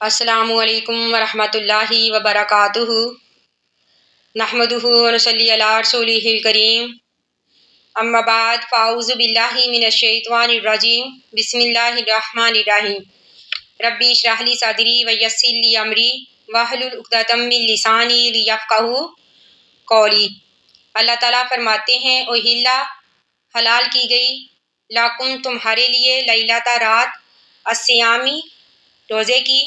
السلام علیکم ورحمۃ اللہ وبرکاتہ۔ نحمدہ ونصلی علی رسولہ الکریم، اما بعد فاعوذ باللہ من الشیطان الرجیم، بسم اللہ الرحمن الرحیم۔ ربی اشرح لی صدری ویسر لی امری واحلل عقدۃ من لسانی لیفقہوا قولی۔ اللہ تعالیٰ فرماتے ہیں احل حلال کی گئی لاکم تمہارے لیے لیلۃ رات الصیامی روزے کی،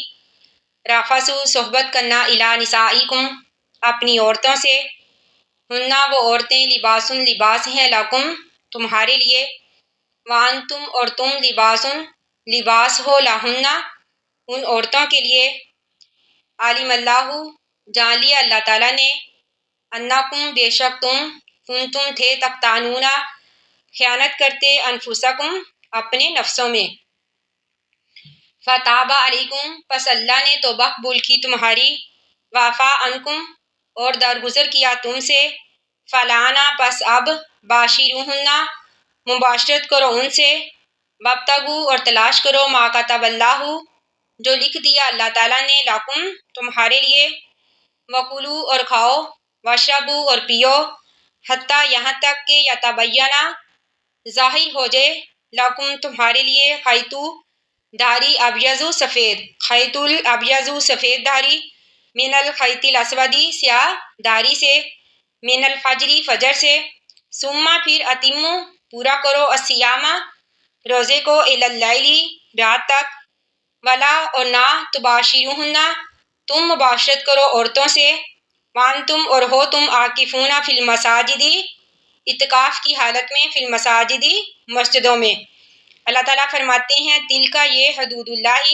رافسو صحبت کرنا الی نسائکم اپنی عورتوں سے، ہننا وہ عورتیں لباسن لباس ہیں لاکم تمہارے لیے، وانتم اور تم لباسن لباس ہو لہننا ان عورتوں کے لیے، عالم اللہ جان لیا اللہ تعالیٰ نے، انکم بے شک تم کنتم تھے تختانون خیانت کرتے انفسکم اپنے نفسوں میں، فتاب علیکم پس اللہ نے توبہ قبول کی تمہاری، وعفا عنکم اور درگزر کیا تم سے، فلانا پس اب باشروہن مباشرت کرو ان سے، وابتغوا اور تلاش کرو ما کتب اللہ جو لکھ دیا اللہ تعالیٰ نے لاکم تمہارے لیے، وکلوا اور کھاؤ، واشربوا اور پیو، حتیٰ یہاں تک کہ یتبینہ ظاہر ہو جائے لاکم تمہارے لیے، خیط دھاری ابیض سفید، خیط الابیض سفید دھاری، من الخیط الاسود سیاہ دھاری سے، من الفجر فجر سے، ثم پھر اتموا پورا کرو الصیام روزے کو الی اللیل رات تک، ولا اور نہ تباشروہن تم مباشرت کرو عورتوں سے، وانتم اور ہو تم عاکفون فی المساجد اعتکاف کی حالت میں، فی المساجد مسجدوں میں۔ اللہ تعالیٰ فرماتے ہیں تل کا یہ حدود اللہ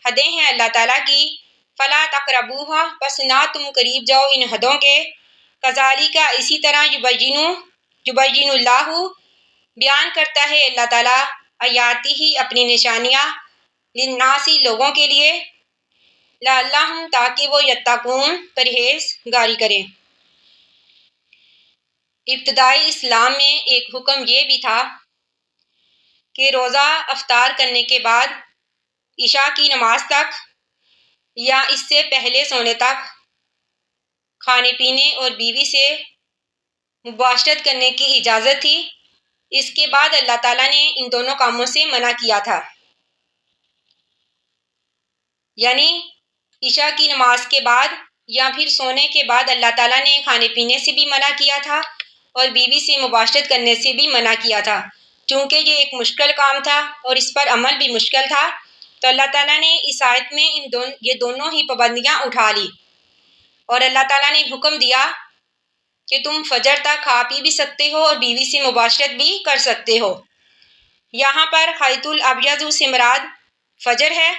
حدیں ہیں اللہ تعالیٰ کی، فلا تقربوہا پس نہ تم قریب جاؤ ان حدوں کے، کذالک اسی طرح یبین اللہ بیان کرتا ہے اللہ تعالیٰ آیاتہ ہی اپنی نشانیاں، للناس لوگوں کے لیے، لعلہم تاکہ وہ یتقون پرہیزگاری کریں۔ ابتدائی اسلام میں ایک حکم یہ بھی تھا کہ روزہ افطار کرنے کے بعد عشاء کی نماز تک یا اس سے پہلے سونے تک کھانے پینے اور بیوی سے مباشرت کرنے کی اجازت تھی، اس کے بعد اللہ تعالیٰ نے ان دونوں کاموں سے منع کیا تھا، یعنی عشاء کی نماز کے بعد یا پھر سونے کے بعد اللہ تعالیٰ نے کھانے پینے سے بھی منع کیا تھا اور بیوی سے مباشرت کرنے سے بھی منع کیا تھا، چونکہ یہ ایک مشکل کام تھا اور اس پر عمل بھی مشکل تھا، تو اللہ تعالیٰ نے اس آیت میں یہ دونوں ہی پابندیاں اٹھا لی، اور اللہ تعالیٰ نے حکم دیا کہ تم فجر تک کھا پی بھی سکتے ہو اور بیوی سے مباشرت بھی کر سکتے ہو۔ یہاں پر خیط الابیض سے مراد فجر ہے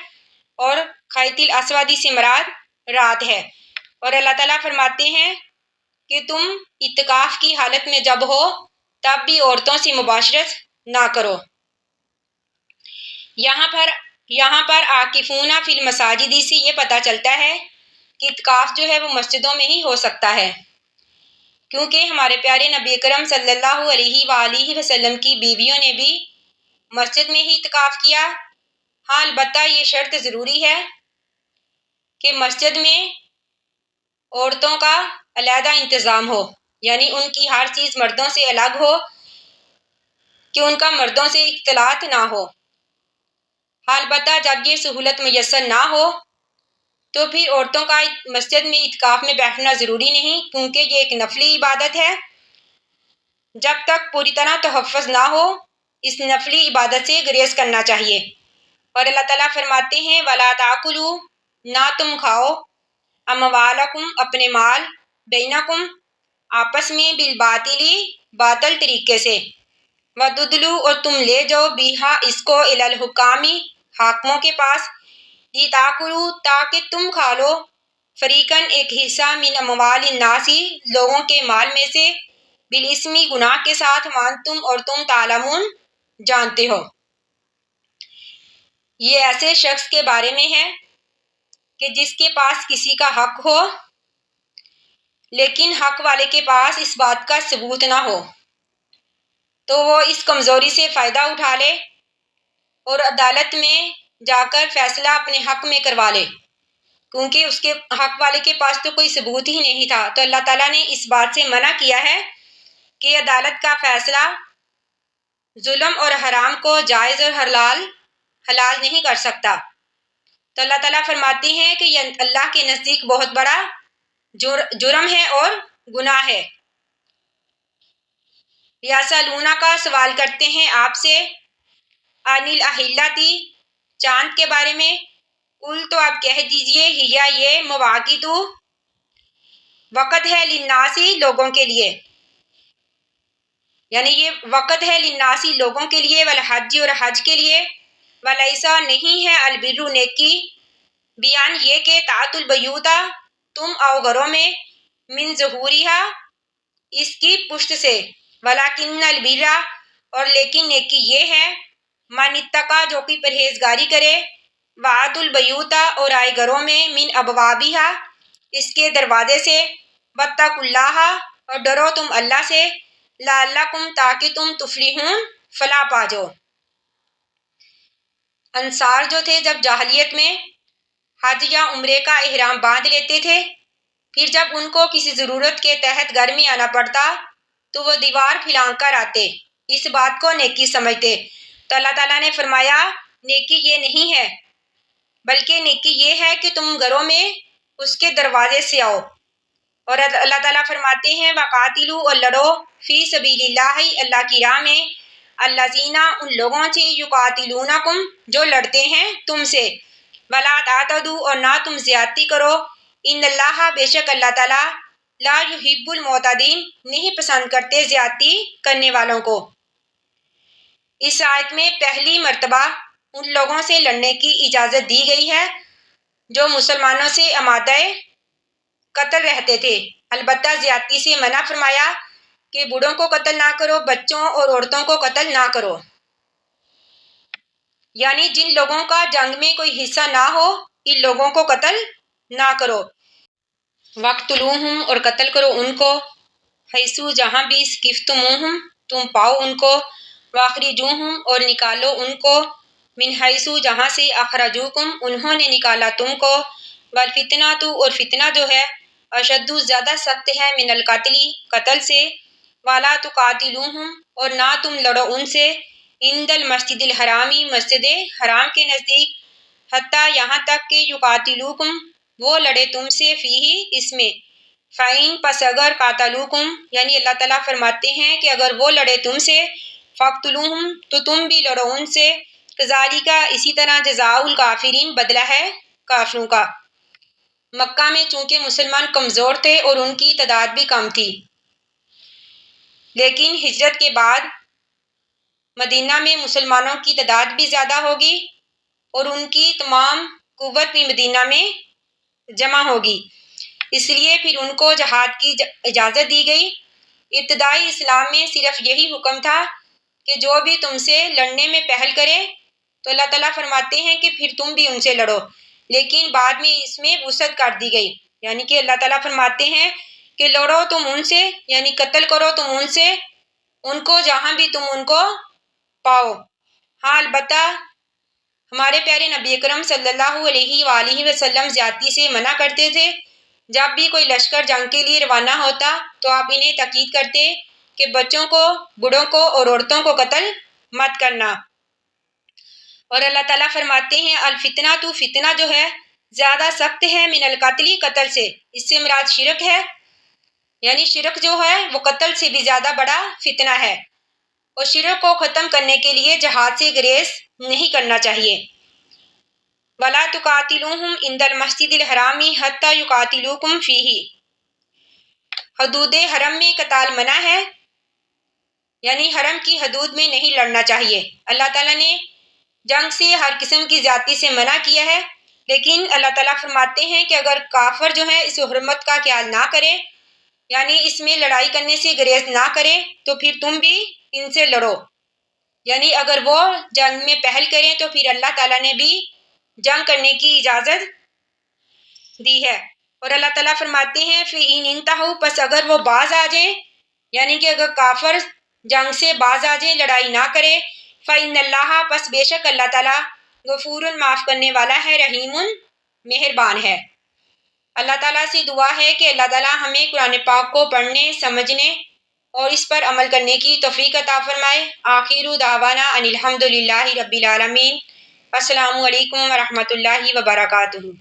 اور خیط الاسود سے مراد رات ہے، اور اللہ تعالیٰ فرماتے ہیں کہ تم اعتکاف کی حالت میں جب ہو تب بھی عورتوں سے مباشرت نہ کرو۔ یہاں پر عاکفون فی المساجد سے یہ پتہ چلتا ہے کہ اعتکاف جو ہے وہ مسجدوں میں ہی ہو سکتا ہے، کیونکہ ہمارے پیارے نبی اکرم صلی اللہ علیہ وآلہ وسلم کی بیویوں نے بھی مسجد میں ہی اعتکاف کیا۔ ہاں البتہ یہ شرط ضروری ہے کہ مسجد میں عورتوں کا علیحدہ انتظام ہو، یعنی ان کی ہر چیز مردوں سے الگ ہو کہ ان کا مردوں سے اختلاط نہ ہو۔ ہاں البتہ جب یہ سہولت میسر نہ ہو تو پھر عورتوں کا مسجد میں اعتکاف میں بیٹھنا ضروری نہیں، کیونکہ یہ ایک نفلی عبادت ہے، جب تک پوری طرح تحفظ نہ ہو اس نفلی عبادت سے گریز کرنا چاہیے۔ اور اللہ تعالیٰ فرماتے ہیں وَلَا تَأْكُلُوا نہ تم کھاؤ اموالکم اپنے مال، بینکم آپس میں بالباطل باطل طریقے سے، وَتُدْلُوا اور تم لے جاؤ بیہا اس کو الی الحکام حاکموں کے پاس، لِتَأْكُلُوا تاکہ تم کھا لو، فریقاً ایک حصہ من اموال الناس لوگوں کے مال میں سے، بالاسم گناہ کے ساتھ، وانتم اور تم تعلمون جانتے ہو۔ یہ ایسے شخص کے بارے میں ہے کہ جس کے پاس کسی کا حق ہو لیکن حق والے کے پاس اس بات کا ثبوت نہ ہو، تو وہ اس کمزوری سے فائدہ اٹھا لے اور عدالت میں جا کر فیصلہ اپنے حق میں کروا لے، کیونکہ اس کے حق والے کے پاس تو کوئی ثبوت ہی نہیں تھا۔ تو اللہ تعالیٰ نے اس بات سے منع کیا ہے کہ عدالت کا فیصلہ ظلم اور حرام کو جائز اور حلال نہیں کر سکتا۔ تو اللہ تعالیٰ فرماتے ہیں کہ یہ اللہ کے نزدیک بہت بڑا جرم ہے اور گناہ ہے۔ یسألونہ کا سوال کرتے ہیں آپ سے عن الاہلۃ چاند کے بارے میں، قل تو آپ کہہ دیجئے ہیا یہ مواقیت وقت ہے للناسی لوگوں کے لیے، یعنی یہ وقت ہے للناسی لوگوں کے لیے، والحج اور حج کے لیے، ولیسا نہیں ہے البر نیکی، بیان یہ کہ طاعت البیوتا تم آؤ گھروں میں، من ظہورہا اس کی پشت سے، ولیکن البر اور لیکن نیکی یہ ہے، من اتقی جو کہ پرہیزگاری کرے، وآت البیوتا اور آئے گھروں میں، من ابوابہا اس کے دروازے سے، واتقوا اللہ اور ڈرو تم اللہ سے، لعلکم تاکہ تم تفلحون فلاح پا جاؤ۔ انصار جو تھے جب جاہلیت میں حج یا عمرے کا احرام باندھ لیتے تھے، پھر جب ان کو کسی ضرورت کے تحت گھر میں آنا پڑتا تو وہ دیوار پھلانگ کر آتے، اس بات کو نیکی سمجھتے۔ تو اللہ تعالیٰ نے فرمایا نیکی یہ نہیں ہے، بلکہ نیکی یہ ہے کہ تم گھروں میں اس کے دروازے سے آؤ۔ اور اللہ تعالیٰ فرماتے ہیں وقاتلوا اور لڑو فی سبیل اللہ اللہ کی راہ میں، الذین ان لوگوں سے یقاتلونکم جو لڑتے ہیں تم سے، ولا تعتدوا اور نہ تم زیادتی کرو، ان اللہ بے شک اللہ تعالیٰ لا یحب المعتدین نہیں پسند کرتے زیادتی کرنے والوں کو۔ اس آیت میں پہلی مرتبہ ان لوگوں سے لڑنے کی اجازت دی گئی ہے جو مسلمانوں سے آمادہ قتل رہتے تھے، البتہ زیادتی سے منع فرمایا کہ بوڑھوں کو قتل نہ کرو، بچوں اور عورتوں کو قتل نہ کرو، یعنی جن لوگوں کا جنگ میں کوئی حصہ نہ ہو ان لوگوں کو قتل نہ کرو۔ وقتلوہم اور قتل کرو ان کو، حیثو جہاں بھی ثقفتموہم تم پاؤ ان کو، واخرجوہم اور نکالو ان کو، من حیثو جہاں سے اخرجوکم انہوں نے نکالا تم کو، والفتنۃ اور فتنہ جو ہے اشد زیادہ سخت ہے من القتل قتل سے، ولا تقاتلوہم اور نہ تم لڑو ان سے، عند المسجد الحرامی مسجد حرام کے نزدیک، حتیٰ یہاں تک کہ یقاتلوکم وہ لڑے تم سے فیہ اس میں، فَإِن پس اگر قاتلوکم یعنی اللہ تعالیٰ فرماتے ہیں کہ اگر وہ لڑے تم سے، فاقتلوہم تو تم بھی لڑو ان سے، کذالک اسی طرح جزاء الکافرین بدلہ ہے کافروں کا۔ مکہ میں چونکہ مسلمان کمزور تھے اور ان کی تعداد بھی کم تھی، لیکن ہجرت کے بعد مدینہ میں مسلمانوں کی تعداد بھی زیادہ ہوگی اور ان کی تمام قوت بھی مدینہ میں جمع ہوگی، اس لیے پھر ان کو جہاد کی اجازت دی گئی۔ ابتدائی اسلام میں صرف یہی حکم تھا کہ جو بھی تم سے لڑنے میں پہل کرے تو اللہ تعالیٰ فرماتے ہیں کہ پھر تم بھی ان سے لڑو، لیکن بعد میں اس میں وسعت کر دی گئی، یعنی کہ اللہ تعالیٰ فرماتے ہیں کہ لڑو تم ان سے یعنی قتل کرو تم ان سے، ان کو جہاں بھی تم ان کو پاؤ۔ ہاں البتہ ہمارے پیارے نبی اکرم صلی اللہ علیہ وآلہ وسلم زیادتی سے منع کرتے تھے، جب بھی کوئی لشکر جنگ کے لیے روانہ ہوتا تو آپ انہیں تاکید کرتے کہ بچوں کو، بوڑھوں کو اور عورتوں کو قتل مت کرنا۔ اور اللہ تعالیٰ فرماتے ہیں الفتنۃ فتنہ جو ہے زیادہ سخت ہے من القتل قتل سے، اس سے مراد شرک ہے، یعنی شرک جو ہے وہ قتل سے بھی زیادہ بڑا فتنہ ہے، اور شرک کو ختم کرنے کے لیے جہاد سے گریز نہیں کرنا چاہیے۔ وَلَا تُقَاتِلُوهُمْ عِنْدَ الْمَسْجِدِ الْحَرَامِ حَتَّى يُقَاتِلُوكُمْ فِيهِ حدود حرم میں قتال منع ہے، یعنی حرم کی حدود میں نہیں لڑنا چاہیے۔ اللہ تعالیٰ نے جنگ سے ہر قسم کی زیادتی سے منع کیا ہے، لیکن اللہ تعالیٰ فرماتے ہیں کہ اگر کافر جو ہے اس حرمت کا خیال نہ کرے، یعنی اس میں لڑائی کرنے سے گریز نہ کرے، تو پھر تم بھی ان سے لڑو، یعنی اگر وہ جنگ میں پہل کریں تو پھر اللہ تعالیٰ نے بھی جنگ کرنے کی اجازت دی ہے۔ اور اللہ تعالیٰ فرماتے ہیں فَإِنِ انتہوا پس اگر وہ باز آ جائیں، یعنی کہ اگر کافر جنگ سے باز آ جائیں، لڑائی نہ کرے، فَإِنَّ اللَّهَ پس بے شک اللہ تعالیٰ غفور معاف کرنے والا ہے، رحیم مہربان ہے۔ اللہ تعالیٰ سے دعا ہے کہ اللہ تعالیٰ ہمیں قرآن پاک کو پڑھنے، سمجھنے اور اس پر عمل کرنے کی توفیق عطا فرمائے۔ آخر دعوانا ان الحمد للہ رب العالمین۔ السلام علیکم ورحمۃ اللہ وبرکاتہ۔